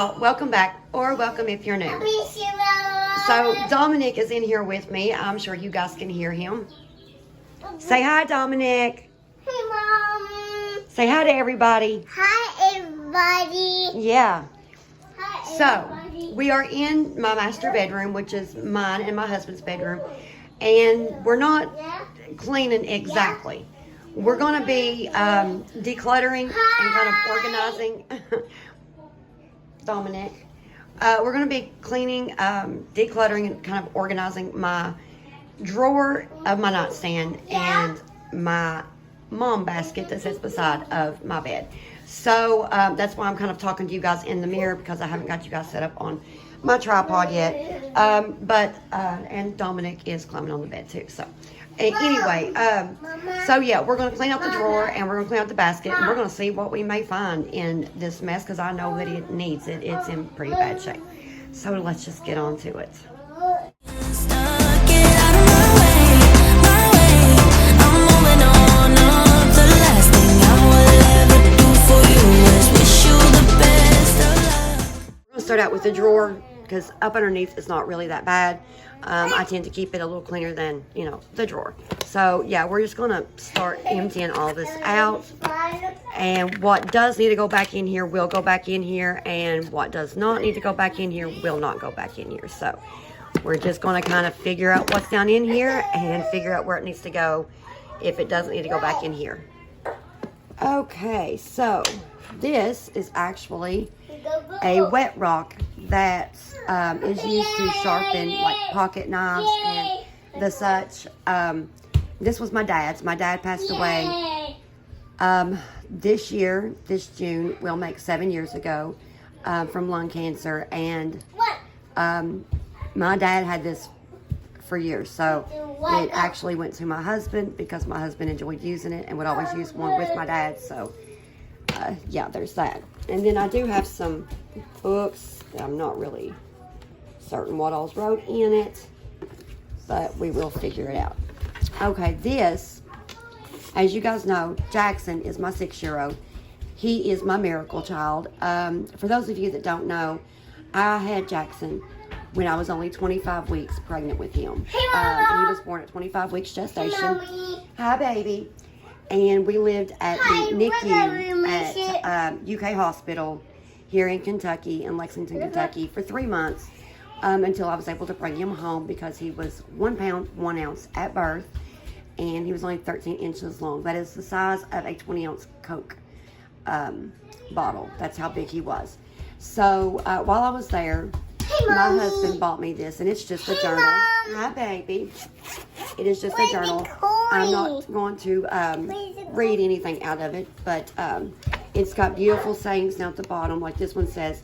y'all, welcome back, or welcome if you're new. So Dominic is in here with me. I'm sure you guys can hear him. Say hi, Dominic. Hey, Mom. Say hi to everybody. Hi, everybody. Yeah. Hi, So everybody. we are in my master bedroom, which is mine and my husband's bedroom, and we're not cleaning exactly. We're going to be decluttering and kind of organizing. Dominic. We're going to be cleaning, decluttering, and kind of organizing my drawer of my nightstand and my mom basket that sits beside of my bed. So that's why I'm kind of talking to you guys in the mirror, because I haven't got you guys set up on my tripod yet. And Dominic is climbing on the bed too. So anyway, so yeah, we're going to clean out the drawer and we're going to clean out the basket, and we're going to see what we may find in this mess, because I know that it needs it. It's in pretty bad shape. So let's just get on to it. Start out with the drawer, because up underneath it's not really that bad. I tend to keep it a little cleaner than, the drawer. So yeah, we're just gonna start emptying all this out, and what does need to go back in here will go back in here, and what does not need to go back in here will not go back in here. So we're just gonna kind of figure out what's down in here and figure out where it needs to go if it doesn't need to go back in here. Okay, so this is actually a wet rock that is used to sharpen like pocket knives and the such. This was my dad's. My dad passed away this June will make 7 years ago, from lung cancer, and my dad had this for years. So it actually went to my husband, because my husband enjoyed using it and would always use one with my dad. So yeah, there's that. And then I do have some books that I'm not really certain what all wrote in it, but we will figure it out. Okay, this, as you guys know, Jackson is my 6-year-old. He is my miracle child. For those of you that don't know, I had Jackson when I was only 25 weeks pregnant with him. He was born at 25 weeks gestation. Hi, baby. And we lived at the NICU at UK Hospital here in Kentucky, in Lexington, Kentucky, for 3 months, until I was able to bring him home, because he was 1 pound, 1 ounce at birth, and he was only 13 inches long. That is the size of a 20-ounce Coke bottle. That's how big he was. So while I was there, my husband bought me this, and it's just a journal. Hi, baby. It is just a journal. I'm not going to read anything out of it, but it's got beautiful sayings down at the bottom. Like this one says,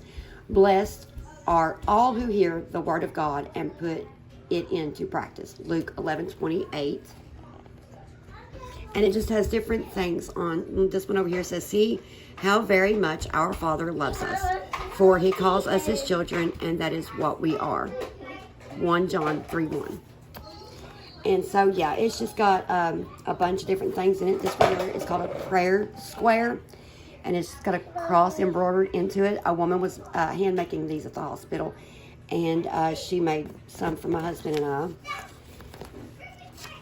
"Blessed are all who hear the word of God and put it into practice." Luke 11:28. And it just has different things on. This one over here says, "See how very much our Father loves us, for he calls us his children, and that is what we are." 1 John 3:1. And so, yeah, it's just got a bunch of different things in it. This one here is called a prayer square, and it's got a cross embroidered into it. A woman was hand making these at the hospital, and she made some for my husband and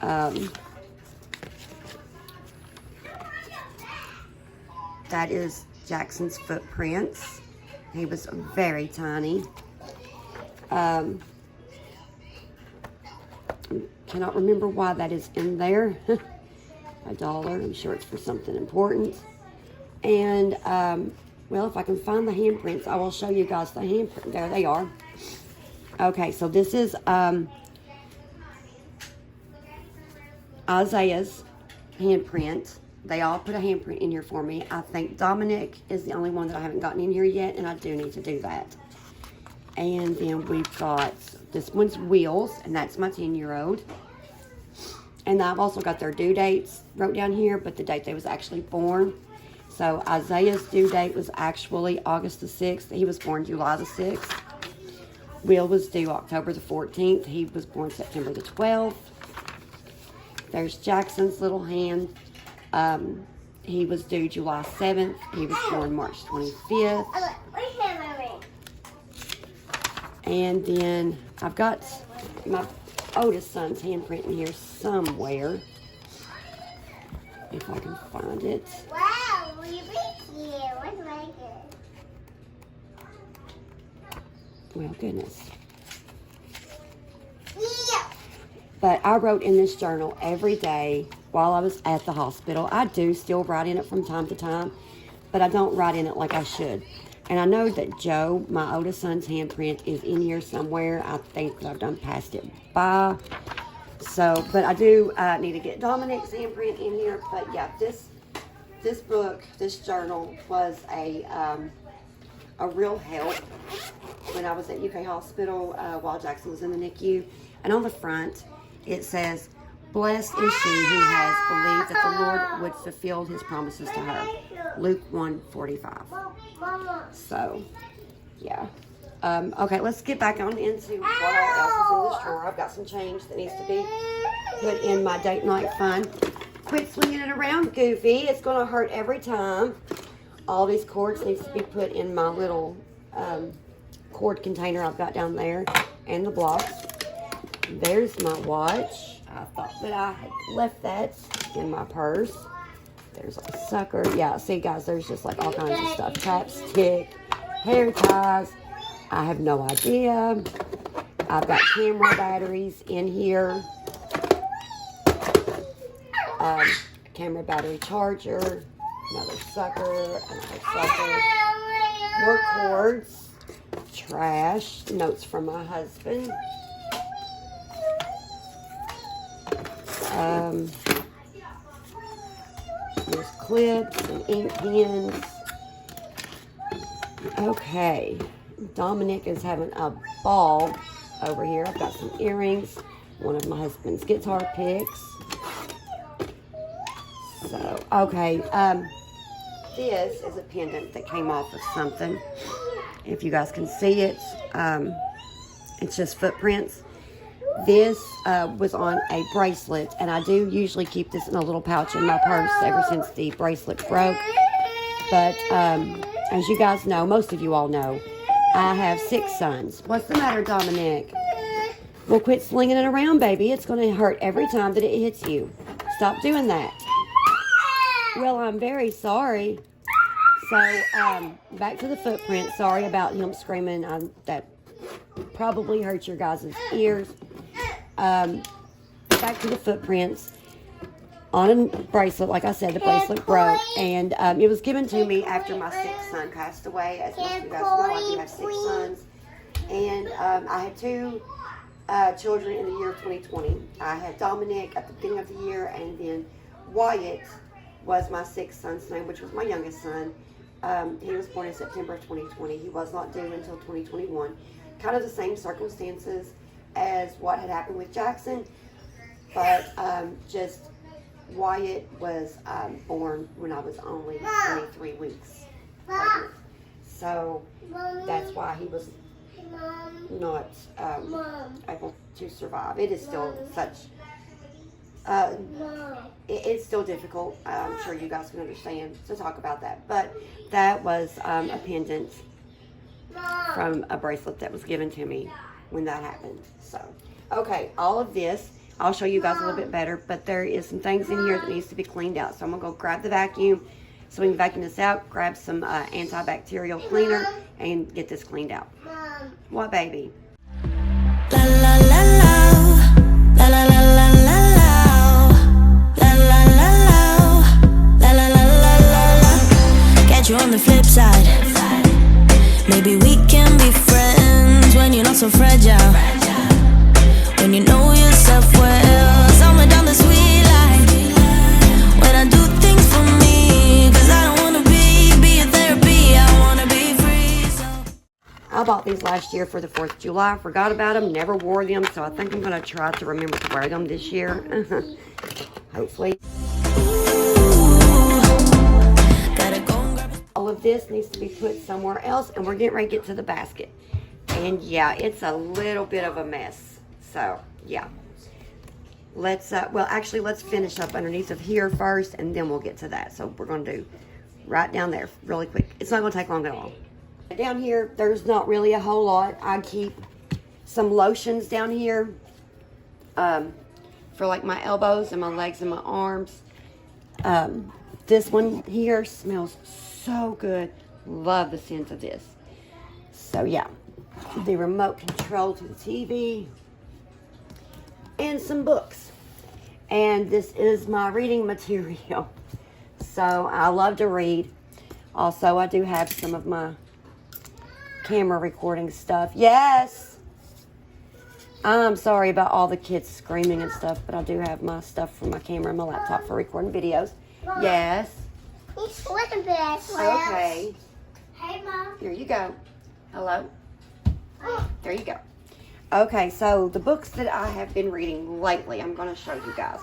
I. That is Jackson's footprints. He was very tiny. Cannot remember why that is in there. $1. I'm sure it's for something important. And well, if I can find the handprints, I will show you guys the handprint. There they are. Okay, so this is Isaiah's handprint. They all put a handprint in here for me. I think Dominic is the only one that I haven't gotten in here yet, and I do need to do that. And then we've got, this one's Wheels, and that's my 10-year-old. And I've also got their due dates wrote down here, but the date they was actually born. So Isaiah's due date was actually August the 6th. He was born July the 6th. Will was due October the 14th. He was born September the 12th. There's Jackson's little hand. He was due July 7th. He was born March 25th. And then I've got my oldest son's handprint in here somewhere. If I can find it. Wow, we read here. What's like it? Well, goodness. Yeah. But I wrote in this journal every day while I was at the hospital. I do still write in it from time to time, but I don't write in it like I should. And I know that Joe, my oldest son's handprint, is in here somewhere. I think that I've done passed it by. So, but I do need to get Dominic's handprint in here. But yeah, this book, this journal was a real help when I was at UK Hospital while Jackson was in the NICU. And on the front, it says, "Blessed is she who has believed that the Lord would fulfill his promises to her." Luke 1:45. So, yeah. Okay, let's get back on into what all else is in this drawer. I've got some change that needs to be put in my date night fund. Quit swinging it around, Goofy. It's going to hurt every time. All these cords needs to be put in my little cord container I've got down there, and the blocks. There's my watch. I thought that I had left that in my purse. There's a sucker. Yeah, see guys, there's just like all kinds of stuff. Chapstick, hair ties. I have no idea. I've got camera batteries in here. Camera battery charger. Another sucker. Another sucker. More cords. Trash. Notes from my husband. There's clips and ink pens. Okay, Dominic is having a ball over here. I've got some earrings, one of my husband's guitar picks. So, okay, this is a pendant that came off of something. If you guys can see it, it's just footprints. This was on a bracelet, and I do usually keep this in a little pouch in my purse ever since the bracelet broke. But as you guys know, most of you all know, I have 6 sons. What's the matter, Dominic? Well, quit slinging it around, baby. It's going to hurt every time that it hits you. Stop doing that. Well, I'm very sorry. So, back to the footprint. Sorry about him screaming. That probably hurt your guys' ears. Back to the footprints. On a bracelet, like I said, the bracelet broke, and it was given to me after my 6th son passed away. As most of you guys know, I do have 6 sons, and I had 2 children in the year of 2020. I had Dominic at the beginning of the year, and then Wyatt was my 6th son's name, which was my youngest son. He was born in September of 2020. He was not due until 2021. Kind of the same circumstances as what had happened with Jackson, but just Wyatt was born when I was only 23 weeks pregnant. So that's why he was not able to survive. It is still such, it's still difficult. I'm sure you guys can understand to talk about that. But that was a pendant from a bracelet that was given to me when that happened. So, okay, all of this, I'll show you guys a little bit better, but there is some things in here that needs to be cleaned out. So I'm going to go grab the vacuum so we can vacuum this out, grab some antibacterial cleaner, and get this cleaned out. What, baby? La la la la, la la la la la la, la la la la, la la la la la. Catch you on the flip side. Maybe we can be friends when you're not so fragile. When you know yourself well, somewhere down the sweet line. When I do things for me, 'cause I don't wanna be a therapy, I wanna be free. So I bought these last year for the 4th of July. Forgot about them, never wore them, so I think I'm going to try to remember to wear them this year. Hopefully. gotta go and grab All of this needs to be put somewhere else, and we're getting ready to get to the basket. And yeah, it's a little bit of a mess. So, yeah. Let's, well, actually, let's finish up underneath of here first, and then we'll get to that. So we're going to do right down there really quick. It's not going to take long at all. Down here, there's not really a whole lot. I keep some lotions down here for like my elbows and my legs and my arms. This one here smells so good. Love the scent of this. So yeah, the remote control to the TV and some books. And this is my reading material. So I love to read. Also, I do have some of my camera recording stuff. Yes! I'm sorry about all the kids screaming and stuff, but I do have my stuff for my camera and my laptop for recording videos. Mom, Yes? it's what a bad smell. Okay. Hey, Mom. Here you go. Hello? There you go. Okay, so the books that I have been reading lately, I'm going to show you guys.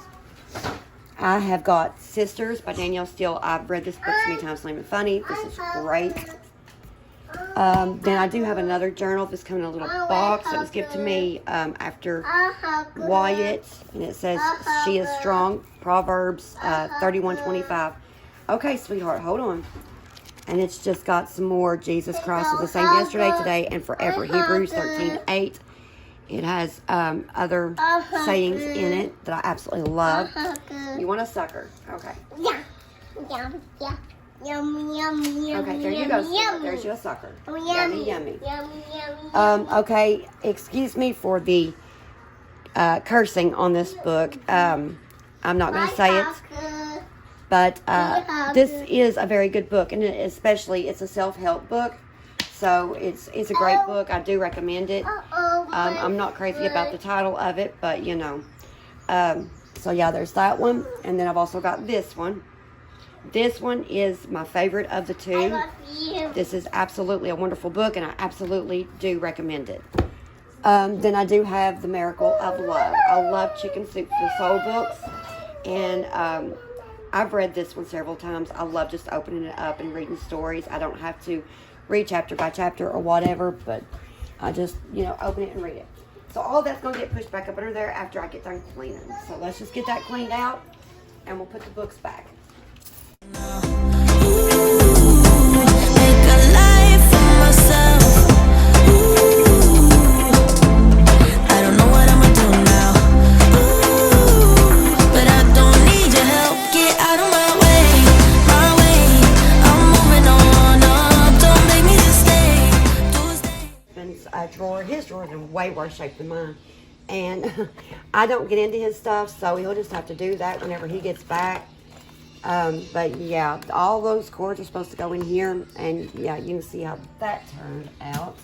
I have got Sisters by Danielle Steele. I've read this book so many times, it's not even funny. This is great. Then I do have another journal that's coming in a little box that was given to me after Wyatt. And it says, she is strong, Proverbs 31:25. Okay, sweetheart, hold on. And it's just got some more Jesus Christ is the same yesterday, today, and forever. Hebrews 13:8. It has other sayings in it that I absolutely love. You want a sucker? Okay. Yeah. Yeah. Yeah. Yum, yum, yum. Okay, there you go. Sweetheart. There's your sucker. Yummy, yummy. Yum. Okay, excuse me for the cursing on this book. I'm not going to say it. But this is a very good book, and especially it's a self-help book. So it's a great book. I do recommend it. I'm not crazy about the title of it, but you know. So yeah, there's that one. And then I've also got this one. This one is my favorite of the two. This is absolutely a wonderful book, and I absolutely do recommend it. Then I do have The Miracle of Love. I love Chicken Soup for the Soul books. And I've read this one several times. I love just opening it up and reading stories. I don't have to read chapter by chapter or whatever, but I just, you know, open it and read it. So all that's going to get pushed back up under there after I get done cleaning. So let's just get that cleaned out, and we'll put the books back. His drawer is in way worse shape than mine, and I don't get into his stuff, so he'll just have to do that whenever he gets back. But yeah, all those cords are supposed to go in here, and yeah, you can see how that turned out.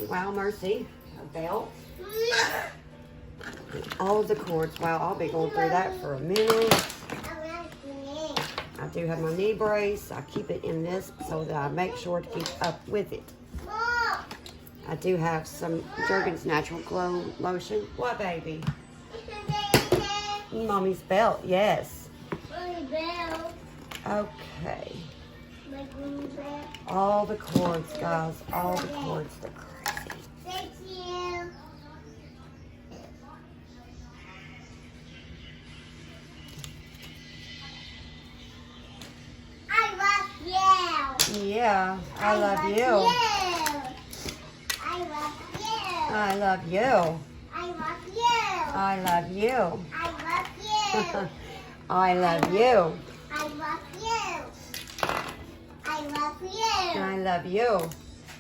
Wow, mercy, a belt, all of the cords. Wow, I'll be going through that for a minute. I do have my knee brace. I keep it in this so that I make sure to keep up with it. I do have some Jergens Natural Glow lotion. What, baby? Mommy's belt, yes. Mommy's belt. Okay. My green belt. All the cords, guys. All the cords. They're crazy. Thank you. I love you. Yeah, I love you. I love you. I love you. I love you. I love you. I love you. I love you. I love you.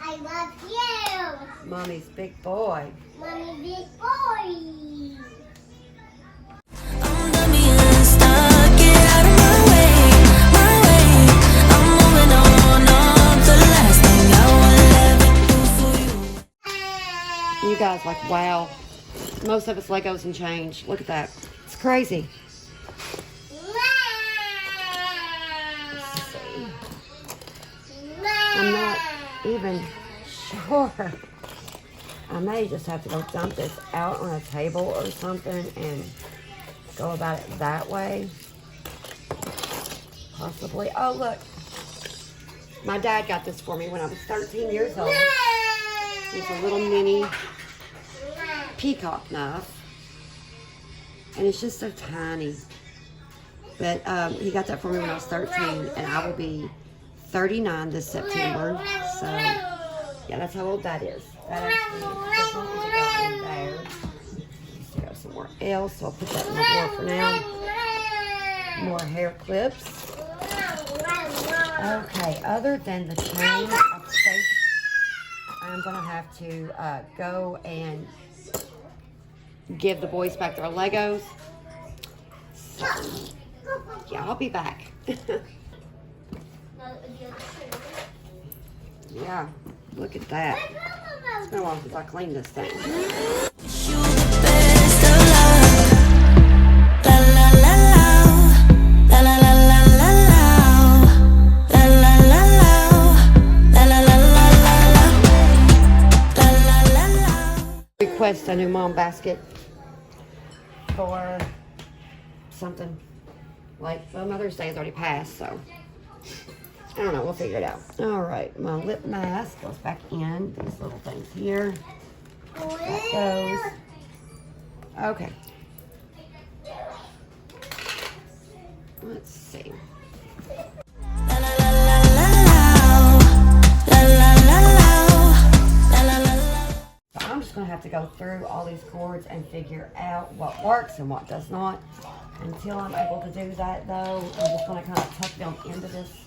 I love you. Mommy's big boy. Mommy, big boy. I'm done being stuck. Get out of my way. I'm moving on up to the last thing I will ever do for you. You guys, like, wow. Most of it's Legos and change. Look at that. It's crazy. I'm not even sure. I may just have to go dump this out on a table or something and go about it that way. Possibly. Oh, look. My dad got this for me when I was 13 years old. It's a little mini peacock knife. And it's just so tiny. But he got that for me when I was 13, and I will be 39 this September. So, yeah, that's how old that is. That actually does not need to go in there. Needs to go somewhere else, so I'll put that in the drawer for now. More hair clips. Okay, other than the chain of safe, I'm gonna have to go and give the boys back their Legos. So, yeah, I'll be back. Yeah, look at that. It's been a while since I cleaned this thing. Wish you the best of luck. La la la la. La la la la la la. La la la la. La la la la la la. La la la la. Request a new mom basket for something like, well, Mother's Day has already passed, so I don't know, we'll figure it out. All right, my lip mask goes back in these little things here. That goes. Okay. Let's see. La la la la la la. La la la la. La la la la. So I'm just gonna have to go through all these cords and figure out what works and what does not. Until I'm able to do that, though, I'm just gonna kind of tuck them into this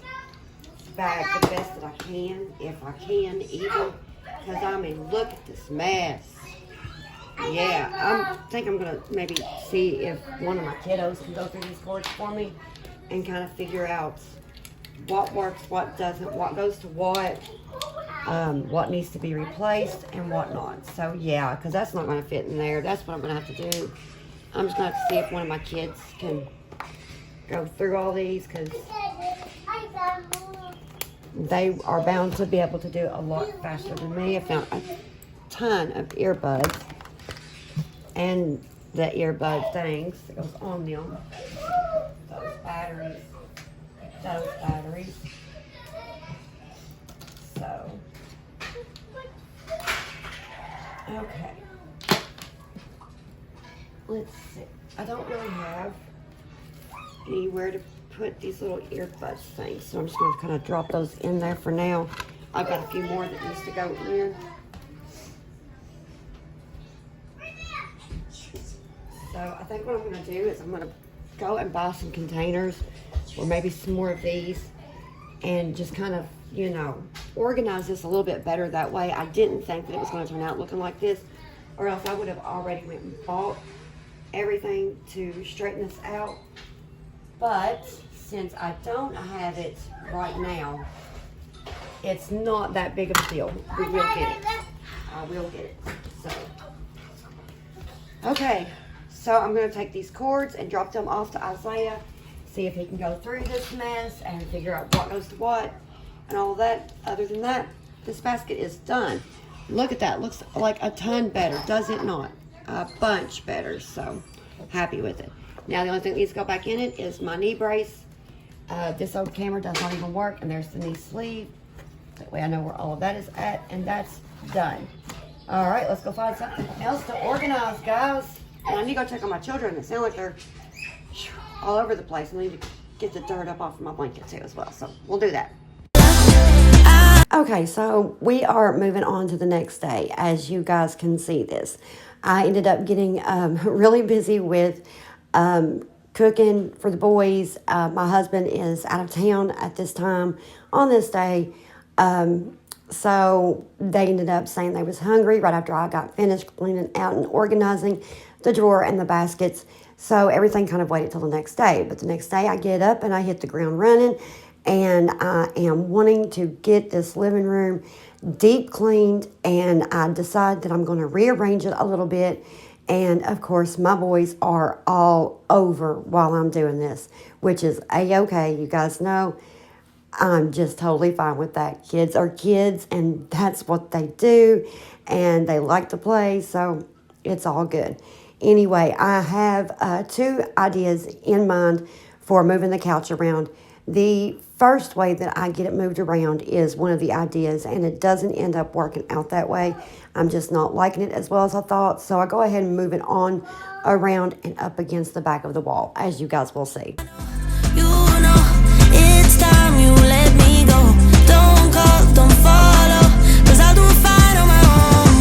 bag the best that I can, if I can, even, because I mean, look at this mess. Yeah, I think I'm gonna maybe see if one of my kiddos can go through these cords for me and kind of figure out what works, what doesn't, what goes to what needs to be replaced and what not. So yeah, because that's not gonna fit in there. That's what I'm gonna have to do. I'm just gonna have to see if one of my kids can go through all these, because they are bound to be able to do a lot faster than me. I found a ton of earbuds and the earbud things that goes on them. Those batteries. So, okay. Let's see. I don't really have anywhere to put these little earbuds things, so I'm just going to kind of drop those in there for now. I've got a few more that needs to go in. So I think what I'm going to do is I'm going to go and buy some containers or maybe some more of these and just kind of, you know, organize this a little bit better. That way I didn't think that it was going to turn out looking like this, or else I would have already went and bought everything to straighten this out. But since I don't have it right now, it's not that big of a deal. We will get it. I will get it. So, okay. So I'm going to take these cords and drop them off to Isaiah, see if he can go through this mess and figure out what goes to what and all that. Other than that, this basket is done. Look at that. Looks like a ton better, does it not? A bunch better. So happy with it. Now the only thing that needs to go back in it is my knee brace. This old camera does not even work, and there's the knee sleeve. That way I know where all of that is at, and that's done. All right, let's go find something else to organize, guys. And I need to go check on my children. They sound like they're all over the place. I need to get the dirt up off of my blanket too as well. So we'll do that. Okay, so we are moving on to the next day. As you guys can see this, I ended up getting really busy with cooking for the boys. My husband is out of town at this time on this day. So they ended up saying they was hungry right after I got finished cleaning out and organizing the drawer and the baskets. So everything kind of waited till the next day. But the next day I get up and I hit the ground running, and I am wanting to get this living room deep cleaned, and I decide that I'm going to rearrange it a little bit. And of course my boys are all over while I'm doing this, which is a-okay. You guys know I'm just totally fine with that. Kids are kids, and that's what they do, and they like to play, so it's all good. Anyway, I have 2 ideas in mind for moving the couch around. The first way that I get it moved around is one of the ideas, and it doesn't end up working out that way. I'm just not liking it as well as I thought, so I go ahead and move it on around and up against the back of the wall, as you guys will see. You know it's time you let me go. Don't call, don't follow, 'cause I'll do it fine on my own.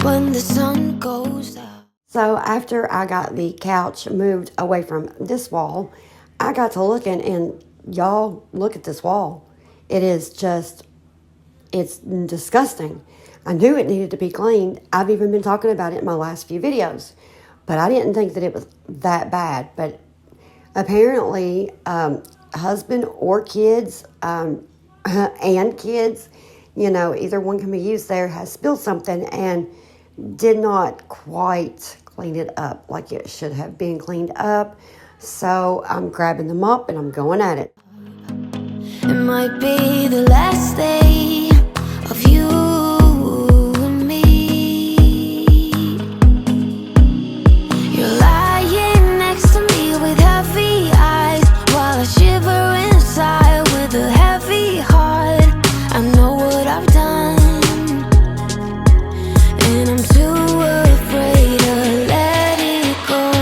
when the sun goes out. So after I got the couch moved away from this wall, I got to looking, and y'all, look at this wall. It is just, it's disgusting. I knew it needed to be cleaned. I've even been talking about it in my last few videos, but I didn't think that it was that bad. But apparently, husband or kids, and kids, you know, either one can be used there, has spilled something and did not quite clean it up like it should have been cleaned up. So I'm grabbing the mop and I'm going at it. It might be the last day of you and me. You're lying next to me with heavy eyes, while I shiver inside with a heavy heart. I know what I've done, and I'm too afraid to let it go.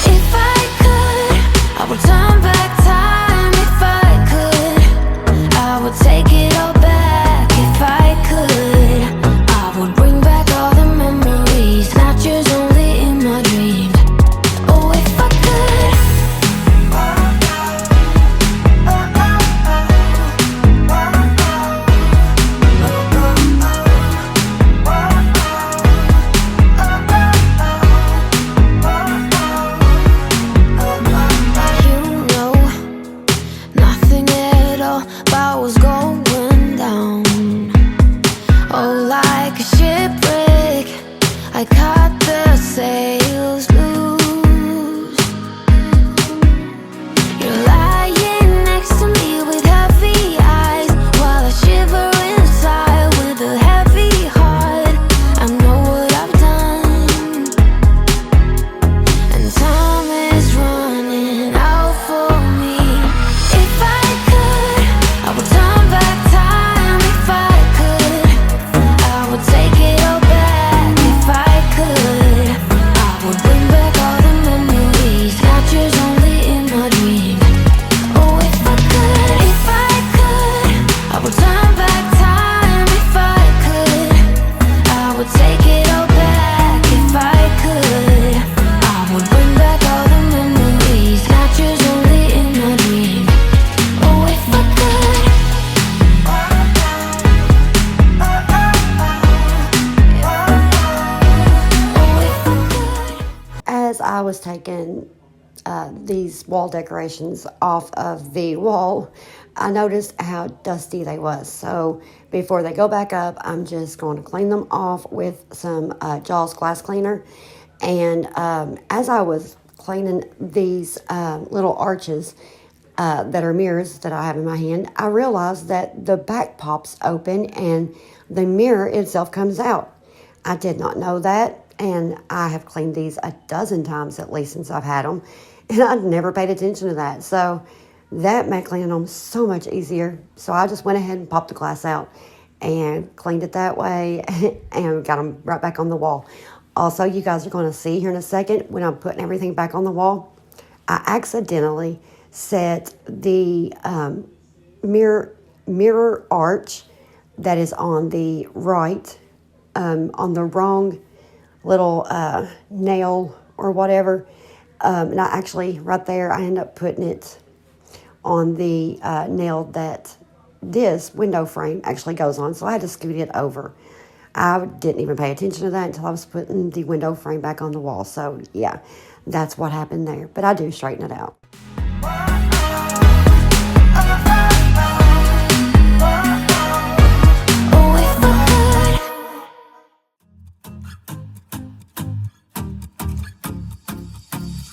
If I could, I would turn back time. If I could, I would take it all back. If I could, I would bring back all the memories, not yours, only in my dreams. Oh, if I could. You know nothing at all about what's going down. Oh, like a shipwreck, I caught the sails loose. You're lying next to me with heavy eyes, while I shiver inside with a heavy heart. I know what I've done, and time is running out for me. If I could, I would turn back time. If I could, I would take it all back. If I could, I would bring back all the memories, not yours, only in my dreams. Oh, if I could, I would turn back time. If I could, I would take it all back. If I could, I would bring back all the memories, not yours, only in my dreams. Oh, if I could. Oh, if I could. As I was taking these wall decorations off of the wall, I noticed how dusty they was. So before they go back up, I'm just going to clean them off with some Jaws glass cleaner. And as I was cleaning these little arches that are mirrors that I have in my hand, I realized that the back pops open and the mirror itself comes out. I did not know that, and I have cleaned these a dozen times at least since I've had them, and I'd never paid attention to that. So that made cleaning them so much easier. So I just went ahead and popped the glass out and cleaned it that way and got them right back on the wall. Also, you guys are going to see here in a second when I'm putting everything back on the wall, I accidentally set the mirror arch that is on the right on the wrong little nail or whatever. And I actually, right there, I end up putting it on the nail that this window frame actually goes on. So I had to scoot it over. I didn't even pay attention to that until I was putting the window frame back on the wall. So, yeah, that's what happened there. But I do straighten it out.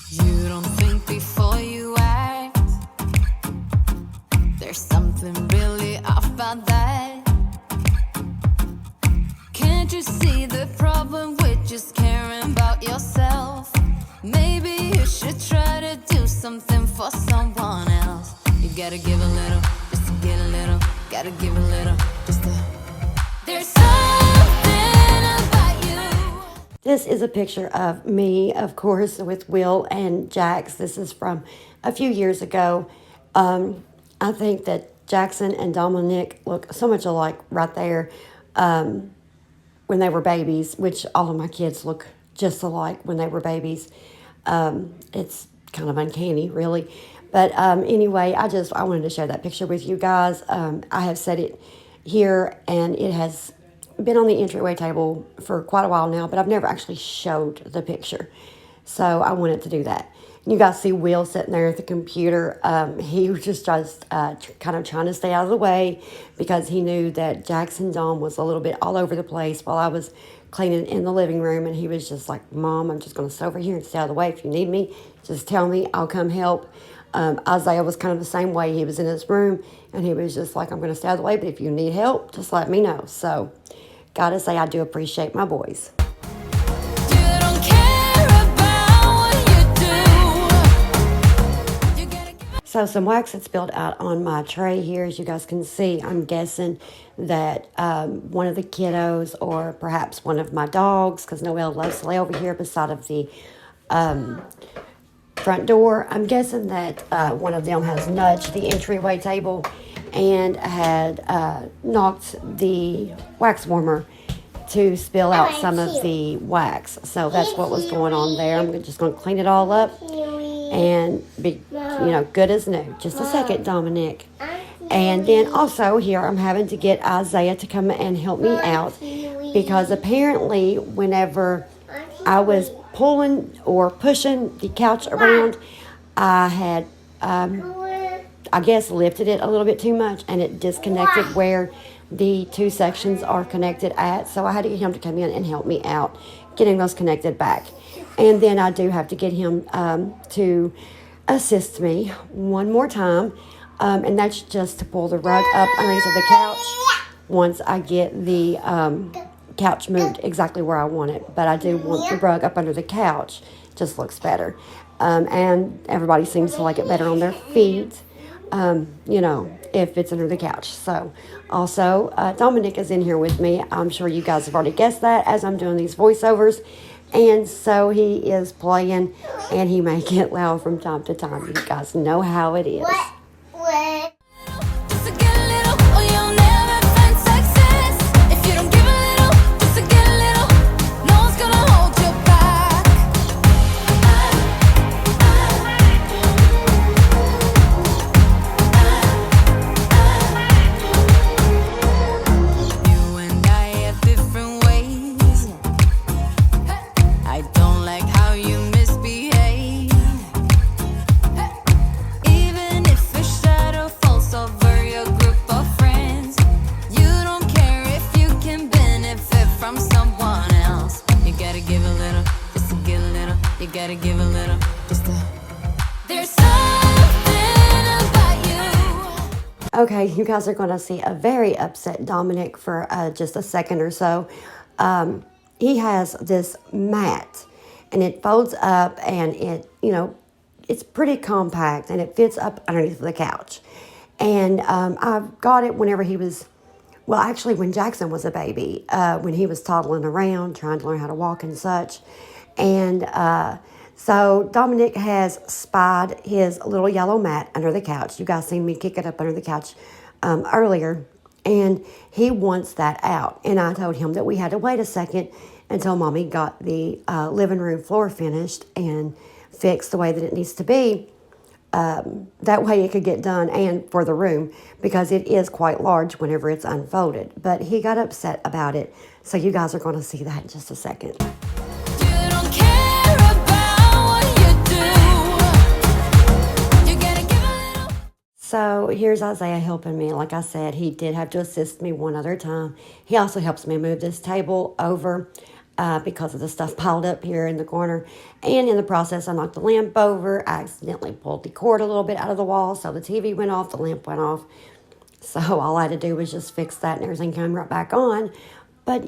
You don't think before you act. There's something really off about that. Can't you see the problem with just caring about yourself? Maybe you should try to do something for someone else. You gotta give a little, just to get a little. Gotta give a little, just to. There's something about you. This is a picture of me, of course, with Will and Jax. This is from a few years ago. I think that Jackson and Dominic look so much alike right there. when they were babies, which all of my kids look just alike when they were babies. It's kind of uncanny, really. But anyway, I wanted to share that picture with you guys. I have set it here, and it has been on the entryway table for quite a while now, but I've never actually showed the picture. So I wanted to do that. You guys see Will sitting there at the computer. He was just kind of trying to stay out of the way because he knew that Jackson Dawn was a little bit all over the place while I was cleaning in the living room. And he was just like, Mom, I'm just going to sit over here and stay out of the way. If you need me, just tell me. I'll come help. Isaiah was kind of the same way. He was in his room, and he was just like, I'm going to stay out of the way, but if you need help, just let me know. So, gotta say, I do appreciate my boys. So some wax had spilled out on my tray here. As you guys can see, I'm guessing that one of the kiddos, or perhaps one of my dogs, because Noelle loves to lay over here beside of the front door. I'm guessing that one of them has nudged the entryway table and had knocked the wax warmer to spill out some of the wax. So that's what was going on there. I'm just going to clean it all up and be, good as new. Just a second, Dominic. And then also here, I'm having to get Isaiah to come and help me out because apparently whenever I was pulling or pushing the couch around, I had, I guess, lifted it a little bit too much, and it disconnected where the two sections are connected at. So I had to get him to come in and help me out getting those connected back. And then I do have to get him to assist me one more time, and that's just to pull the rug up underneath of the couch once I get the couch moved exactly where I want it. But I do want the rug up under the couch. It just looks better. And everybody seems to like it better on their feet, if it's under the couch. So also, Dominic is in here with me. I'm sure you guys have already guessed that as I'm doing these voiceovers. And so he is playing, and he may get loud from time to time. You guys know how it is. Okay, you guys are going to see a very upset Dominic for just a second or so. He has this mat, and it folds up, and it's pretty compact, and it fits up underneath the couch. And I got it whenever he was, well, actually when Jackson was a baby, when he was toddling around, trying to learn how to walk and such. And so Dominic has spied his little yellow mat under the couch. You guys seen me kick it up under the couch earlier. And he wants that out. And I told him that we had to wait a second until Mommy got the living room floor finished and fixed the way that it needs to be. That way it could get done, and for the room, because it is quite large whenever it's unfolded. But he got upset about it. So you guys are going to see that in just a second. So here's Isaiah helping me. Like I said, he did have to assist me one other time. He also helps me move this table over because of the stuff piled up here in the corner. And in the process, I knocked the lamp over. I accidentally pulled the cord a little bit out of the wall, so the TV went off, the lamp went off. So all I had to do was just fix that, and everything came right back on. But,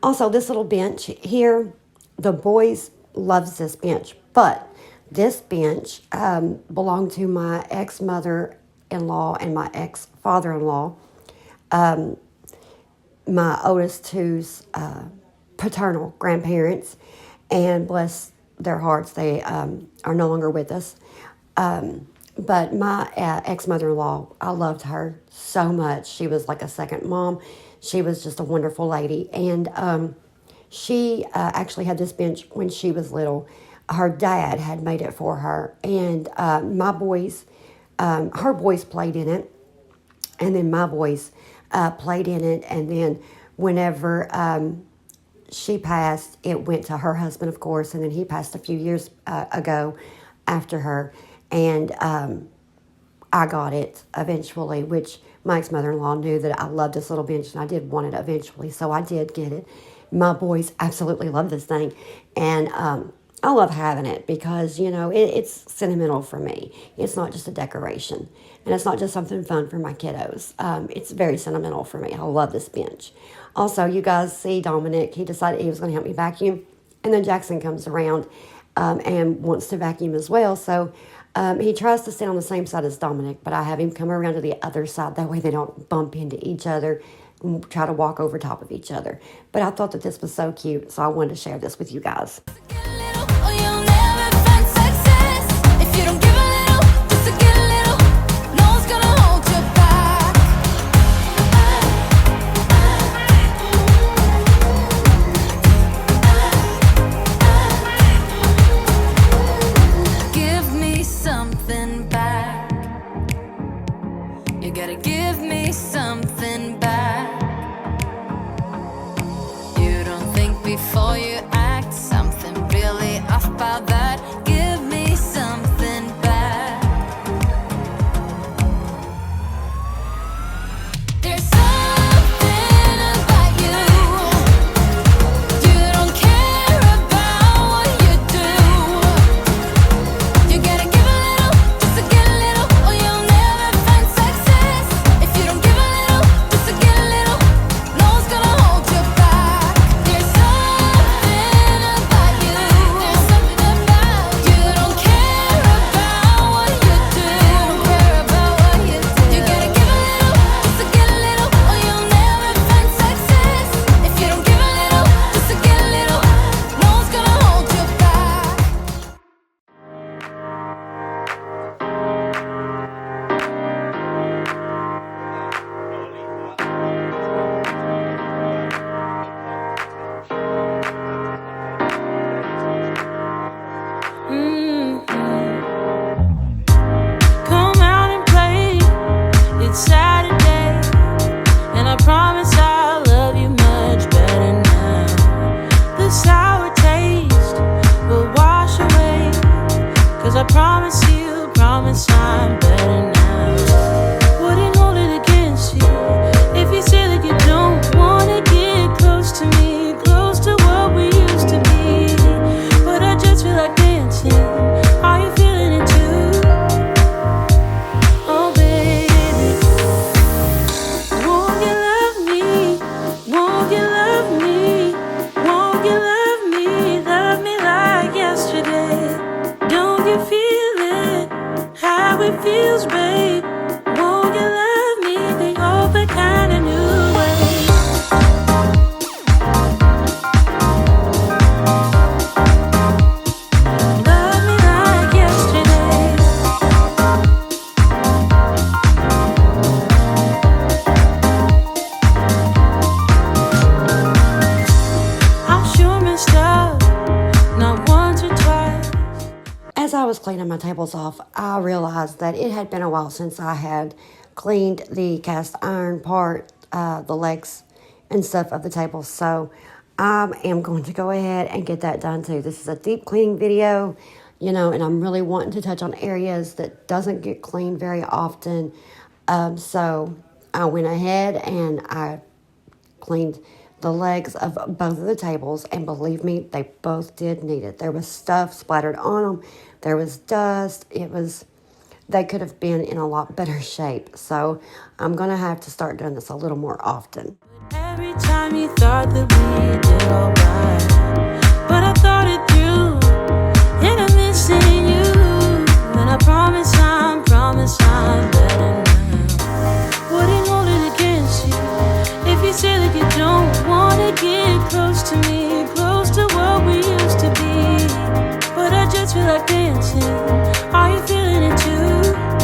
also this little bench here, the boys loves this bench, but this bench belonged to my ex-mother-in-law and my ex-father-in-law, my oldest two's paternal grandparents, and bless their hearts, they are no longer with us. But my ex-mother-in-law, I loved her so much. She was like a second mom. She was just a wonderful lady. And she actually had this bench when she was little. Her dad had made it for her. And my boys, her boys played in it. And then my boys played in it. And then whenever she passed, it went to her husband, of course. And then he passed a few years ago after her. And I got it eventually, which my ex-mother-in-law knew that I loved this little bench and I did want it eventually, so I did get it. My boys absolutely love this thing, and I love having it because, you know, it's sentimental for me. It's not just a decoration, and it's not just something fun for my kiddos. It's very sentimental for me. I love this bench. Also, you guys see Dominic, he decided he was going to help me vacuum, and then Jackson comes around and wants to vacuum as well, so he tries to sit on the same side as Dominic, but I have him come around to the other side. That way they don't bump into each other and try to walk over top of each other. But I thought that this was so cute, so I wanted to share this with you guys. Before you act, something really off about that. Give me something back. There's something about you. You don't care about what you do. You gotta give a little just to get a little, or you'll never find success. If you don't give a little just to get a little, no one's gonna hold you back. There's come out and play. It's Saturday, and I promise I'll love you much better now. The sour taste will wash away, 'cause I promise I'm better now. Wouldn't hold it against you if you say that you don't wanna get close to me, close to what we used to be. But I just feel like dancing. Are you feeling it too? Oh baby, won't you love me? Won't you love me? Won't you love me? Love me like yesterday. Don't you feel it? How it feels, babe. Won't you love me the old kind of new way? Love me like yesterday. I'm sure messed up, not once or twice. As I was cleaning my tables off, I realized that it had been a while since I had cleaned the cast iron part, the legs and stuff of the tables. So I am going to go ahead and get that done too. This is a deep cleaning video, you know, and I'm really wanting to touch on areas that doesn't get cleaned very often. So I went ahead and I cleaned the legs of both of the tables, and believe me, they both did need it. There was stuff splattered on them. There was dust. They could have been in a lot better shape. So I'm going to have to start doing this a little more often. Every time you thought that we did alright, but I thought it through, and I'm missing you. And I promise I'm better now. Wouldn't hold it against you if you say that you don't wanna get close to me, close to what we used to be. But I just feel like dancing. Are you feeling it too?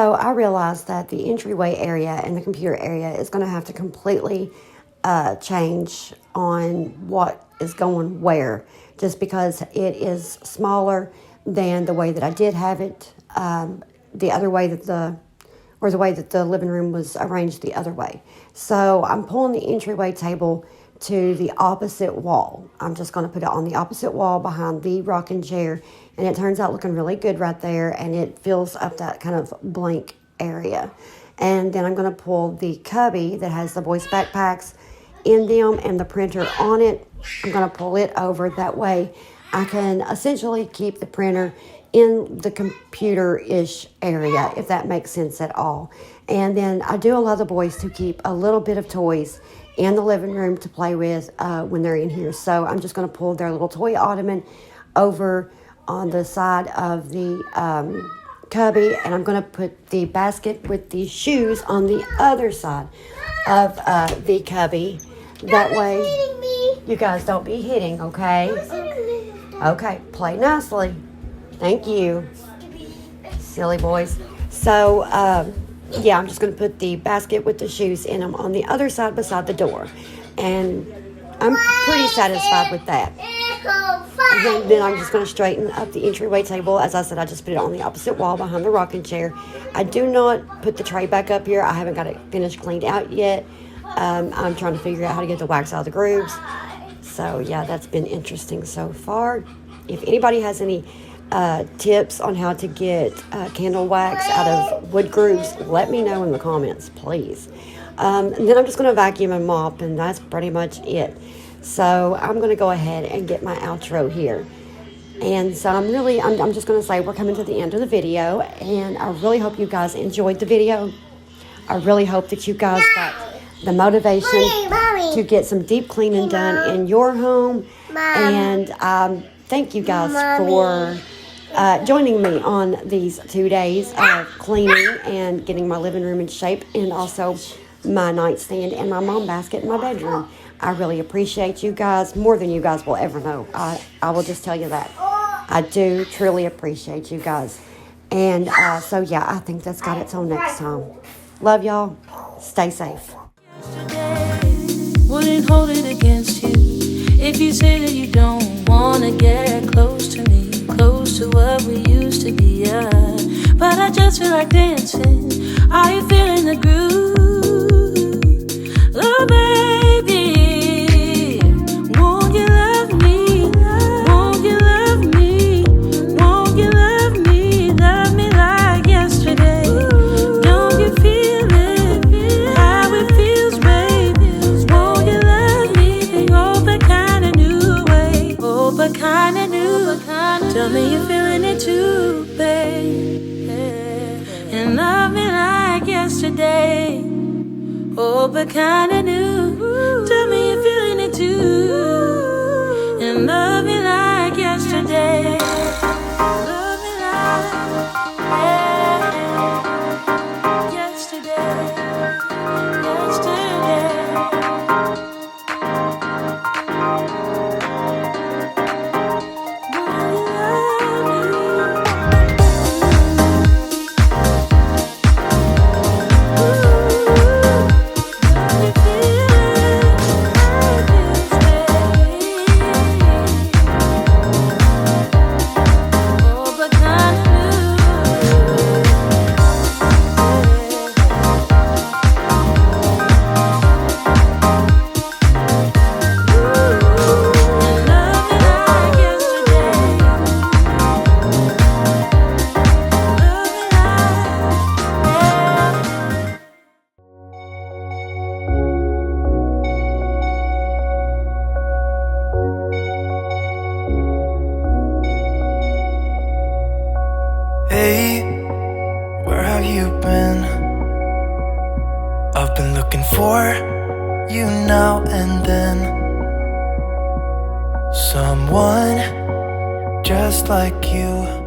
So I realized that the entryway area and the computer area is going to have to completely change on what is going where, just because it is smaller than the way that I did have it, the other way that the way that the living room was arranged the other way. So I'm pulling the entryway table to the opposite wall. I'm just going to put it on the opposite wall behind the rocking chair, and it turns out looking really good right there, and it fills up that kind of blank area. And then I'm going to pull the cubby that has the boys' backpacks in them and the printer on it. I'm going to pull it over. That way I can essentially keep the printer in the computer-ish area, if that makes sense at all. And then I do allow the boys to keep a little bit of toys in the living room to play with when they're in here. So I'm just going to pull their little toy ottoman over on the side of the cubby, and I'm going to put the basket with the shoes on the other side of the cubby. That way you guys don't be hitting, okay? Okay, play nicely. Thank you. Silly boys. So, yeah, I'm just going to put the basket with the shoes in them on the other side beside the door. And I'm pretty satisfied with that. And then I'm just going to straighten up the entryway table. As I said, I just put it on the opposite wall behind the rocking chair. I do not put the tray back up here. I haven't got it finished cleaned out yet. I'm trying to figure out how to get the wax out of the grooves. So, yeah, that's been interesting so far. If anybody has any tips on how to get candle wax out of wood grooves, let me know in the comments, please. And then I'm just going to vacuum and mop, and that's pretty much it. So I'm going to go ahead and get my outro here. And so I'm just going to say we're coming to the end of the video, and I really hope you guys enjoyed the video. I really hope that you guys got the motivation to get some deep cleaning done in your home. And thank you guys for joining me on these 2 days of cleaning and getting my living room in shape, and also my nightstand and my mom basket in my bedroom. I really appreciate you guys more than you guys will ever know. I will just tell you that. I do truly appreciate you guys. And so, yeah, I think that's got it till next time. Love y'all. Stay safe. Wouldn't hold it against you if you say that you don't wanna get close to me, close to what we used to be. But I just feel like dancing. Are you feeling the groove? Oh baby, won't you love me? Won't you love me? Won't you love me? Love me like yesterday. Don't you feel it? How it feels, baby. Won't you love me? Oh, but kinda new way. Oh, but kinda new. Tell me you're feeling it too, babe. And love me like yesterday. Oh, but kinda new. Tell me you're feeling it too. And love me like yesterday. Love me like yesterday. Yesterday. Hey, where have you been? I've been looking for you now and then. Someone just like you.